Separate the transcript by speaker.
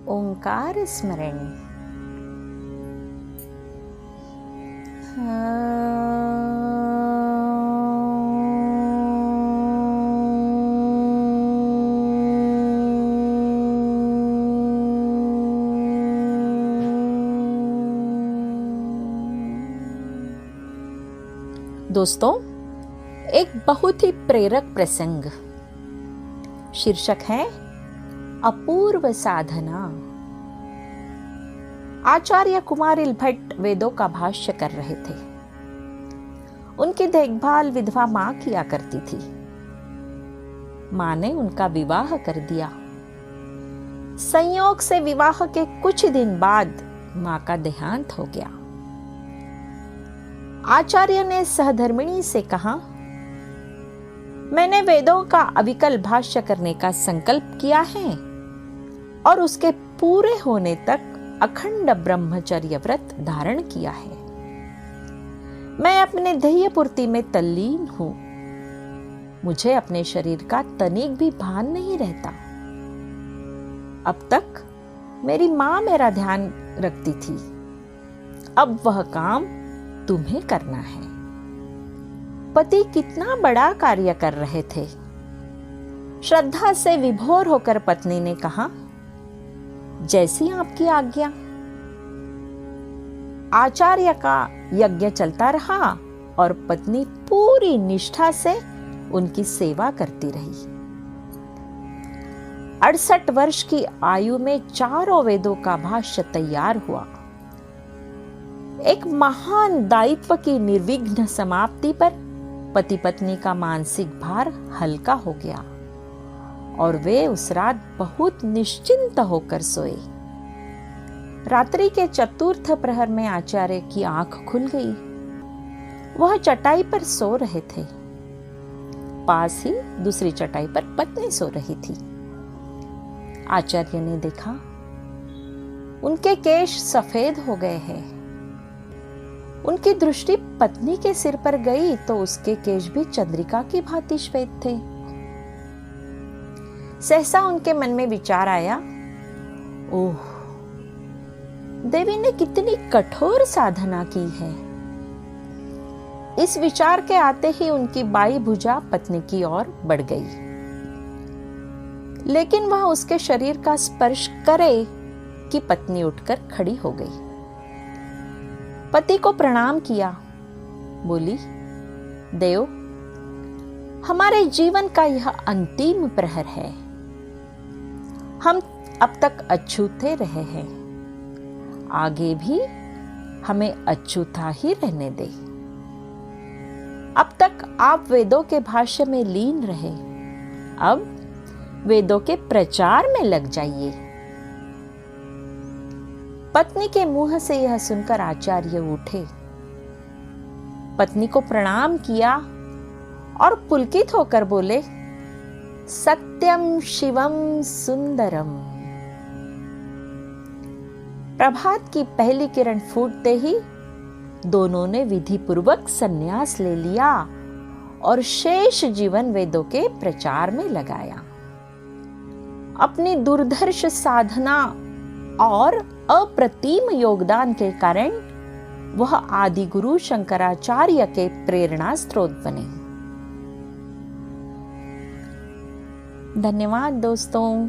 Speaker 1: ओंकार स्मरण। दोस्तों, एक बहुत ही प्रेरक प्रसंग। शीर्षक है अपूर्व साधना। आचार्य कुमारिल भट्ट वेदों का भाष्य कर रहे थे। उनकी देखभाल विधवा मां किया करती थी। मां ने उनका विवाह कर दिया। संयोग से विवाह के कुछ दिन बाद मां का देहांत हो गया। आचार्य ने सहधर्मिणी से कहा, मैंने वेदों का अविकल भाष्य करने का संकल्प किया है और उसके पूरे होने तक अखंड ब्रह्मचर्य व्रत धारण किया है। मैं अपने ध्येय पूर्ति में तल्लीन हूं। मुझे अपने शरीर का तनिक भी भान नहीं रहता। अब तक मेरी मां मेरा ध्यान रखती थी, अब वह काम तुम्हें करना है। पति कितना बड़ा कार्य कर रहे थे। श्रद्धा से विभोर होकर पत्नी ने कहा, जैसी आपकी आज्ञा। आचार्य का यज्ञ चलता रहा और पत्नी पूरी निष्ठा से उनकी सेवा करती रही। 68 वर्ष की आयु में चारों वेदों का भाष्य तैयार हुआ। एक महान दायित्व की निर्विघ्न समाप्ति पर पति पत्नी का मानसिक भार हल्का हो गया और वे उस रात बहुत निश्चिंत होकर सोए। रात्रि के चतुर्थ प्रहर में आचार्य की आंख खुल गई। वह चटाई पर सो रहे थे। पास ही दूसरी चटाई पर पत्नी सो रही थी। आचार्य ने देखा, उनके केश सफेद हो गए हैं। उनकी दृष्टि पत्नी के सिर पर गई तो उसके केश भी चंद्रिका की भांति श्वेत थे। सहसा उनके मन में विचार आया, ओह, देवी ने कितनी कठोर साधना की है। इस विचार के आते ही उनकी बाई भुजा पत्नी की ओर बढ़ गई, लेकिन वह उसके शरीर का स्पर्श करे कि पत्नी उठकर खड़ी हो गई। पति को प्रणाम किया। बोली, देव, हमारे जीवन का यह अंतिम प्रहर है। हम अब तक अछूते रहे हैं, आगे भी हमें अछूता ही रहने दे। अब तक आप वेदों के भाष्य में लीन रहे, अब वेदों के प्रचार में लग जाइए। पत्नी के मुंह से यह सुनकर आचार्य उठे, पत्नी को प्रणाम किया और पुलकित होकर बोले, सत्यम शिवम सुंदरम। प्रभात की पहली किरण फूटते ही दोनों ने विधि पूर्वक संन्यास ले लिया और शेष जीवन वेदों के प्रचार में लगाया। अपनी दुर्धर्ष साधना और अप्रतिम योगदान के कारण वह आदि गुरु शंकराचार्य के प्रेरणा स्रोत बने। धन्यवाद दोस्तों।